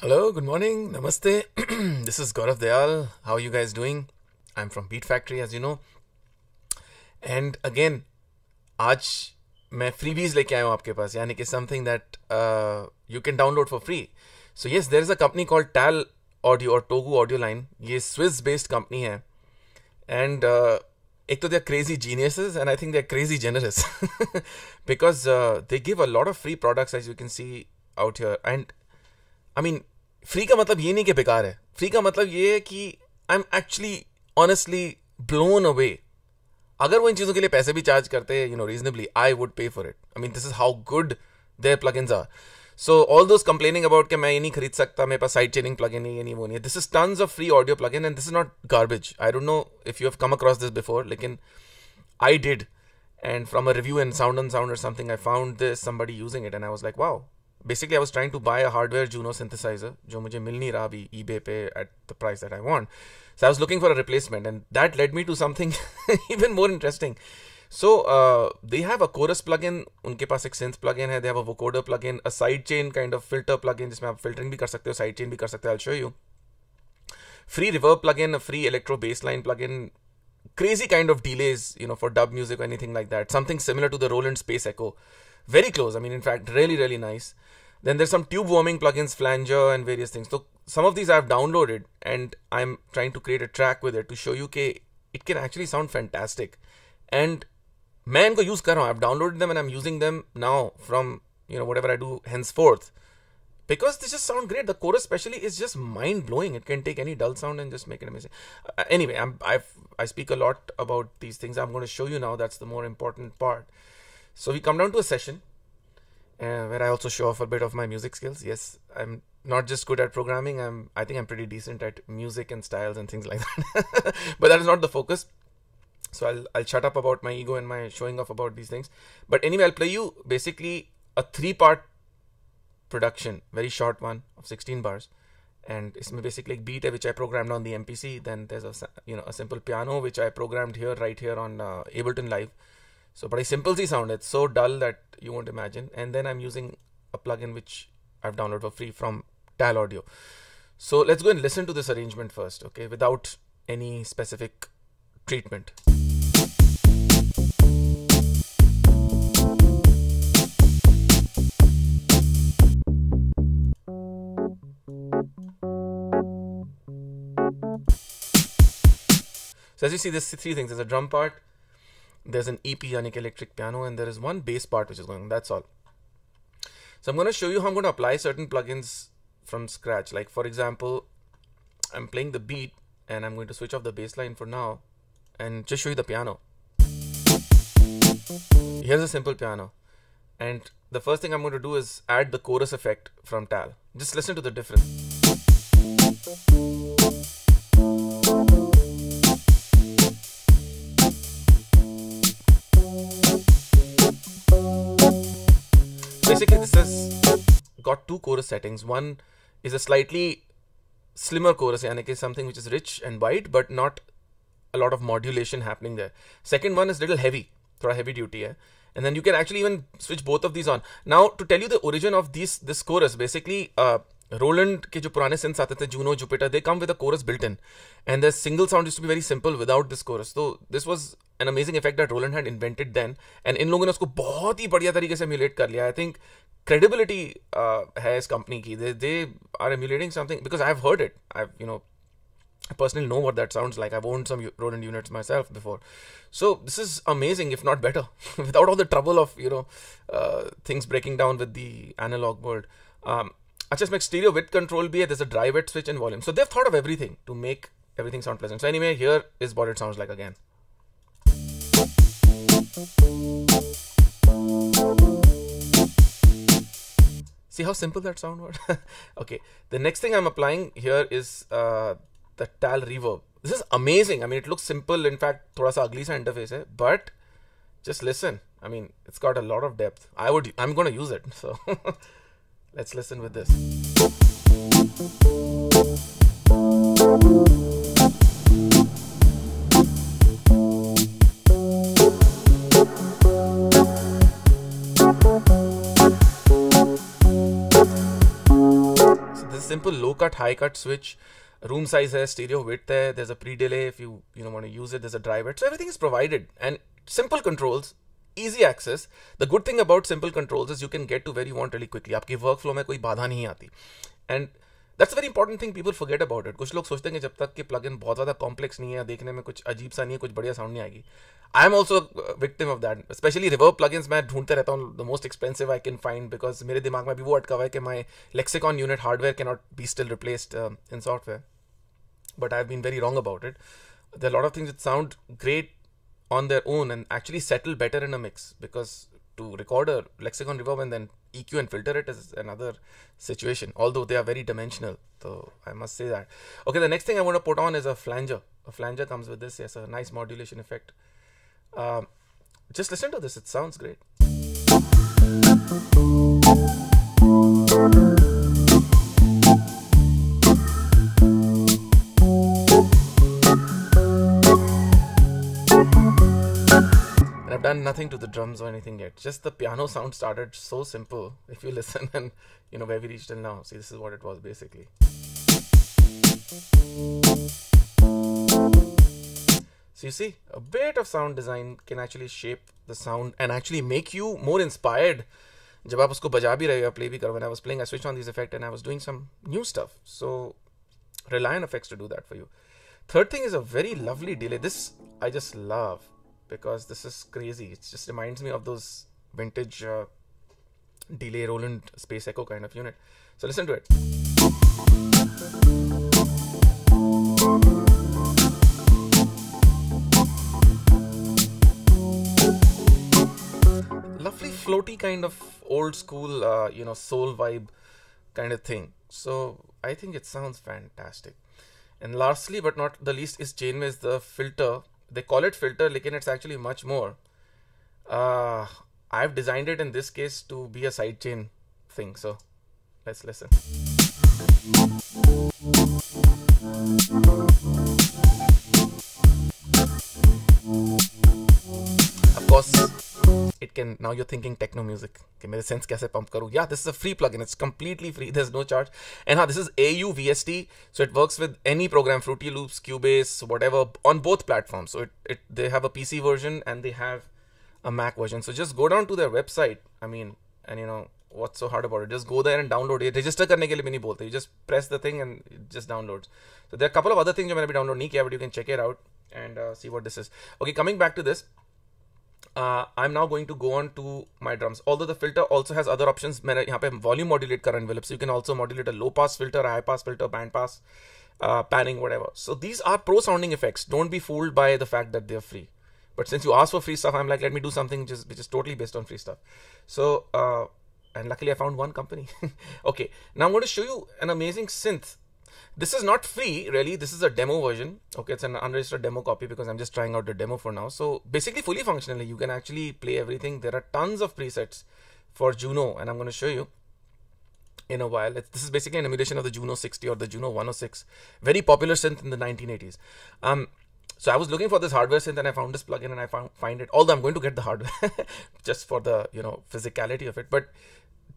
Hello, good morning, namaste. This is Gaurav Dayal. How are you guys doing? I'm from Beatfactory, as you know. And again, आज मैं freebies लेके आया हूँ आपके पास, यानी कि something that you can download for free. So yes, there is a company called TAL Audio or TOGU Audio Line. ये Swiss-based company है. And एक तो they're crazy geniuses and I think they're crazy generous because they give a lot of free products, as you can see out here. And I mean, free का मतलब ये नहीं कि बेकार है. फ्री का मतलब ये है कि I am actually honestly blown away. अगर वो इन चीज़ों के लिए पैसे भी चार्ज करते हैं reasonably, I would pay for it. I mean, this is how good their plugins are. So all those complaining about कि मैं ये नहीं खरीद सकता, मेरे पास साइड चेनिंग प्लगइन है, ये नहीं वो नहीं है. This is tons of free audio plugin and this is not garbage. I don't know if you have come across this before, लेकिन I did. And from a review in Sound on Sound or something, I found somebody using it and I was like, wow. Basically, I was trying to buy a hardware Juno synthesizer, जो मुझे मिल नहीं रहा अभी eBay पे at the price that I want. So I was looking for a replacement, and that led me to something even more interesting. So they have a chorus plugin, उनके पास एक synth plugin है, they have a vocoder plugin, a sidechain kind of filter plugin जिसमें आप filtering भी कर सकते हो, sidechain भी कर सकते हो. I'll show you. Free reverb plugin, a free electro bassline plugin, crazy kind of delays, for dub music or anything like that. Something similar to the Roland Space Echo. Very close. I mean, in fact, really, really nice. Then there's some tube warming plugins, flanger, and various things. So some of these I've downloaded, and I'm trying to create a track with it to show you that it can actually sound fantastic. And मैं इनको use कर रहा हूँ. I've downloaded them and I'm using them now from whatever I do henceforth, because they just sound great. The chorus especially is just mind blowing. It can take any dull sound and just make it amazing. Anyway, I speak a lot about these things. I'm going to show you now. That's the more important part. So we come down to a session where I also show off a bit of my music skills. Yes, I'm not just good at programming. I think I'm pretty decent at music and styles and things like that. But that is not the focus. So I'll shut up about my ego and my showing off about these things. But anyway, I'll play you basically a 3-part production, very short one of 16 bars. And it's basically a beat which I programmed on the MPC. Then there's a simple piano which I programmed here, right here on Ableton Live. So but simple C sound. It's so dull that you won't imagine. And then I'm using a plugin which I've downloaded for free from TAL Audio. So let's go and listen to this arrangement first, okay, without any specific treatment. So as you see, there's 3 things. There's a drum part, there's an EP, yani electric piano, and there is one bass part which is going on. That's all. So I'm going to show you how I'm going to apply certain plugins from scratch. Like for example, I'm playing the beat and I'm going to switch off the bass line for now and just show you the piano. Here's a simple piano. And the first thing I'm going to do is add the chorus effect from TAL. Just listen to the difference. Basically, this has got 2 chorus settings. One is a slightly slimmer chorus, yani कि something which is rich and wide, but not a lot of modulation happening there. Second one is little heavy, थोड़ा heavy duty है. And then you can actually even switch both of these on. Now, to tell you the origin of this chorus, basically, Roland के जो पुराने synths आते थे, Juno, Jupiter, they come with a chorus built in. And the single sound used to be very simple without this chorus. So this was an amazing effect that Roland had invented then. And इन लोगों ने उसको बहुत ही बढ़िया तरीके से emulate कर लिया. I think credibility है इस company की. They are emulating something because I've heard it. I personally know what that sounds like. I've owned some Roland units myself before. So this is amazing, if not better, without all the trouble of, things breaking down with the analog world. अच्छा, इसमें stereo width control भी है. There's a dry wet switch and volume. So they've thought of everything to make everything sound pleasant. So anyway, here is what it sounds like again. See how simple that sound was? Okay, the next thing I'm applying here is the TAL reverb. This is amazing. I mean, it looks simple. In fact, थोड़ा सा ugly सा interface है, but just listen. I mean, it's got a lot of depth. I'm going to use it. So let's listen with this. this simple low cut, high cut switch, room size hai, stereo width hai, there's a pre-delay if you want to use it, there's a driver. So everything is provided and simple controls, easy access. The good thing about simple controls is you can get to where you want really quickly. आपके workflow में कोई बाधा नहीं आती. And that's a very important thing people forget about it. कुछ लोग सोचते हैं कि जब तक कि plugin बहुत ज़्यादा complex नहीं है, देखने में कुछ अजीब सा नहीं है, कुछ बढ़िया sound नहीं आएगी. I am also a victim of that. Especially reverb plugins मैं ढूंढते रहता हूँ the most expensive I can find because मेरे दिमाग में भी वो अटका हुआ है कि my lexicon unit hardware cannot be still replaced in software. But I've been very wrong about it. There are a lot of things that sound great on their own and actually settle better in a mix, because to record a lexicon reverb and then EQ and filter it is another situation, although they are very dimensional, so I must say that. Okay, the next thing I want to put on is a flanger. A flanger comes with this. Yes, a nice modulation effect. Just listen to this, it sounds great. I've done nothing to the drums or anything yet. Just the piano sound started so simple. If you listen and where we reached till now. See, this is what it was basically. So you see, a bit of sound design can actually shape the sound and actually make you more inspired. जब आप उसको बजा भी रहे हो, play भी करो. When I was playing, I switched on these effects and I was doing some new stuff. So rely on effects to do that for you. Third thing is a very lovely delay. This I just love, because this is crazy. It just reminds me of those vintage delay Roland Space Echo kind of unit. So listen to it. Lovely floaty kind of old school, soul vibe kind of thing. So I think it sounds fantastic. And lastly, but not the least, is chainwaves, the filter. They call it filter, lekin it's actually much more. I've designed it in this case to be a sidechain thing. So let's listen. Of course, it can, now you're thinking techno music. Okay, mere sense kaise pump karu? Yeah, this is a free plugin. It's completely free. There's no charge. And this is AU so it works with any program, Fruity Loops, Cubase, whatever, on both platforms. So they have a PC version and they have a Mac version. So just go down to their website. What's so hard about it? Just go there and download it. Register karne ke liye bhi nahi bolte. You just press the thing and it just downloads. So there are a couple of other things that I download nahi kiya, but you can check it out and see what this is. Okay, coming back to this. I'm now going to go on to my drums. Although the filter also has other options, मैंने यहाँ पे volume modulate कर envelope, so you can also modulate a low pass filter, a high pass filter, band pass, panning, whatever. So these are pro sounding effects. Don't be fooled by the fact that they're free. But since you asked for free stuff, I'm like, let me do something which is totally based on free stuff. So and luckily I found one company. Okay, now I'm going to show you an amazing synth. This is not free, really. This is a demo version. Okay, it's an unregistered demo copy because I'm just trying out the demo for now. So basically fully functionally, you can actually play everything. There are tons of presets for Juno, and I'm going to show you in a while. This is basically an emulation of the Juno 60 or the Juno 106. Very popular synth in the 1980s. So I was looking for this hardware synth and I found this plugin and I find it. Although I'm going to get the hardware just for the physicality of it. But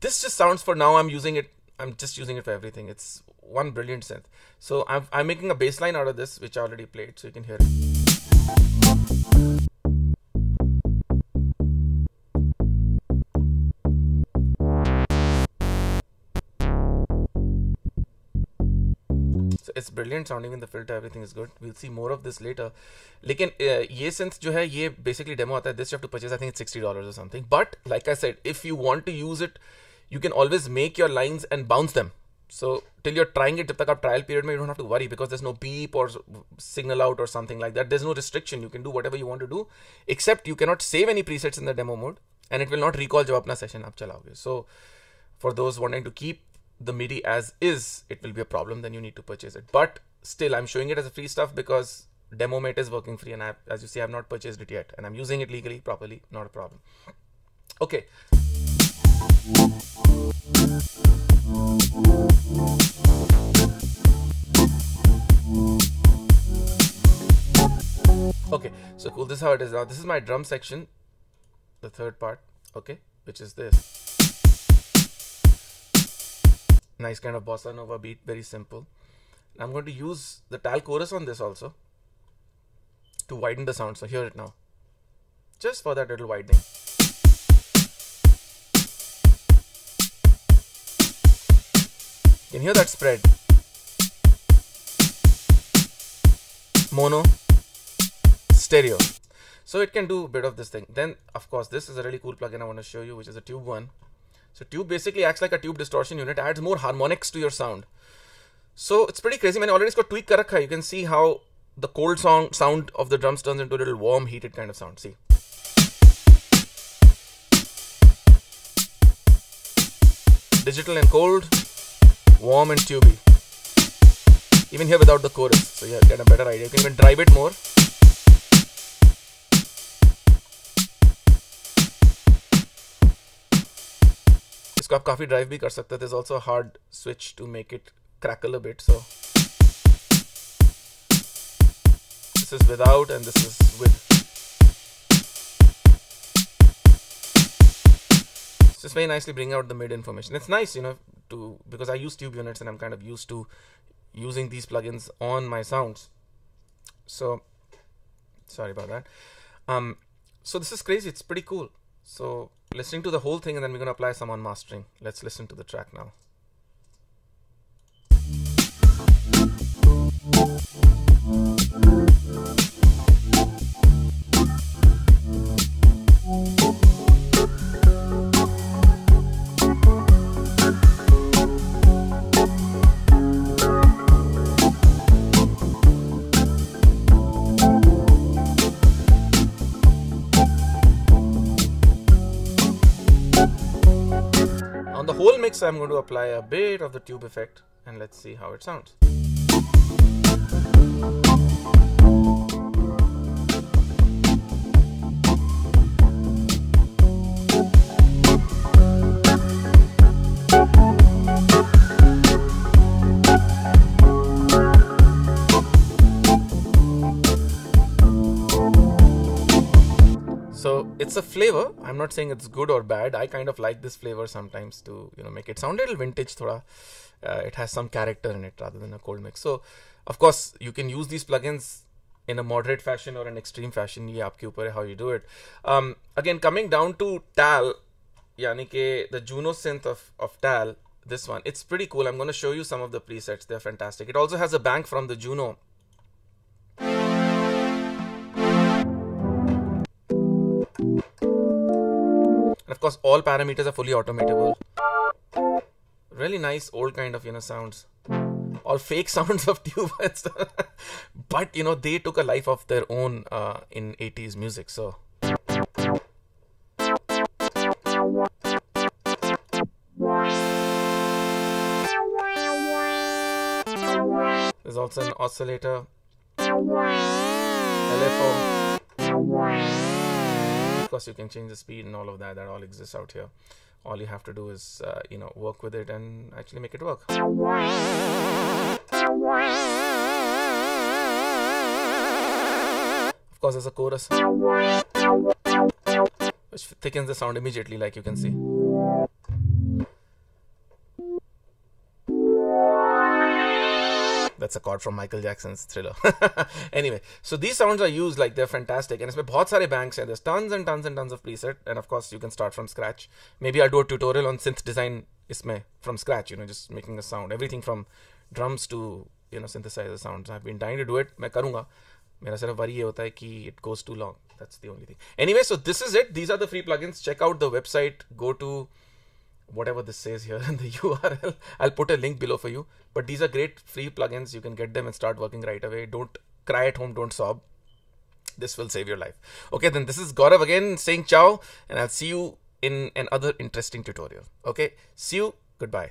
this just sounds, for now I'm using it. I'm just using it for everything. It's one brilliant synth. So I'm making a bass line out of this, which I already played, so you can hear it. So it's brilliant sounding in the filter. Everything is good. We'll see more of this later. लेकिन ये synth जो है, ये basically demo आता है. This you have to purchase. I think it's $60 or something. But like I said, if you want to use it, you can always make your lines and bounce them. So till you're trying it, जब तक आप trial period में, you don't have to worry because there's no beep or signal out or something like that. There's no restriction. You can do whatever you want to do, except you cannot save any presets in the demo mode, and it will not recall जब अपना session आप चलाओगे. So for those wanting to keep the MIDI as is, it will be a problem. Then you need to purchase it. But still, I'm showing it as a free stuff because demo mate is working free, and as you see, I've not purchased it yet, and I'm using it legally, properly, not a problem. Okay. Okay, so cool. This is how it is now. This is my drum section, the third part, okay, which is this. Nice kind of bossa nova beat, very simple. I'm going to use the tal chorus on this also to widen the sound. So hear it now. Just for that little widening. You can hear that spread. Mono, stereo. So it can do a bit of this thing. Then, of course, this is a really cool plugin I want to show you, which is a Tube one. So Tube basically acts like a tube distortion unit, adds more harmonics to your sound. So it's pretty crazy. I already got tweak kar rakha hai. You can see how the cold sound of the drums turns into a little warm, heated kind of sound. See. Digital and cold, warm and tubey. Even here without the chorus. So you get a better idea. You can even drive it more. इसको आप काफी drive भी कर सकते हैं. There's also a hard switch to make it crackle a bit. So this is without and this is with. Just very nicely bring out the mid information. It's nice, you know, because I use tube units and I'm kind of used to using these plugins on my sounds. So sorry about that. So this is crazy. It's pretty cool. So listening to the whole thing and then we're going to apply some on mastering. Let's listen to the track now. On the whole mix, I'm going to apply a bit of the tube effect and let's see how it sounds. So it's a flavor. I'm not saying it's good or bad. I kind of like this flavor sometimes to, you know, make it sound a little vintage. Thoda, it has some character in it rather than a cold mix. So of course you can use these plugins in a moderate fashion or an extreme fashion. Ye aapke upar hai how you do it. Again, coming down to tal, yani ke the Juno synth of tal, this one, it's pretty cool. I'm going to show you some of the presets. They're fantastic. It also has a bank from the Juno. Of course, all parameters are fully automatable. Really nice old kind of, you know, sounds. All fake sounds of tube and stuff. But, you know, they took a life of their own in 80s music. So there's also an oscillator. LFO. Of course, you can change the speed and all of that. That all exists out here. All you have to do is, you know, work with it and actually make it work. Of course, there's a chorus, which thickens the sound immediately, like you can see. That's a chord from Michael Jackson's Thriller. Anyway, so these sounds are used, like they're fantastic. And इसमें बहुत सारे banks हैं. There's tons and tons and tons of preset. And of course, you can start from scratch. Maybe I'll do a tutorial on synth design इसमें from scratch, you know, just making a sound. Everything from drums to, you know, synthesizer sounds. I've been dying to do it. मैं करूँगा. मेरा सिर्फ worry ये होता है कि it goes too long. That's the only thing. Anyway, so this is it. These are the free plugins. Check out the website. Go to whatever this says here in the URL. I'll put a link below for you. But these are great free plugins. You can get them and start working right away. Don't cry at home. Don't sob. This will save your life. Okay, then this is Gaurav again saying ciao. And I'll see you in another interesting tutorial. Okay, see you. Goodbye.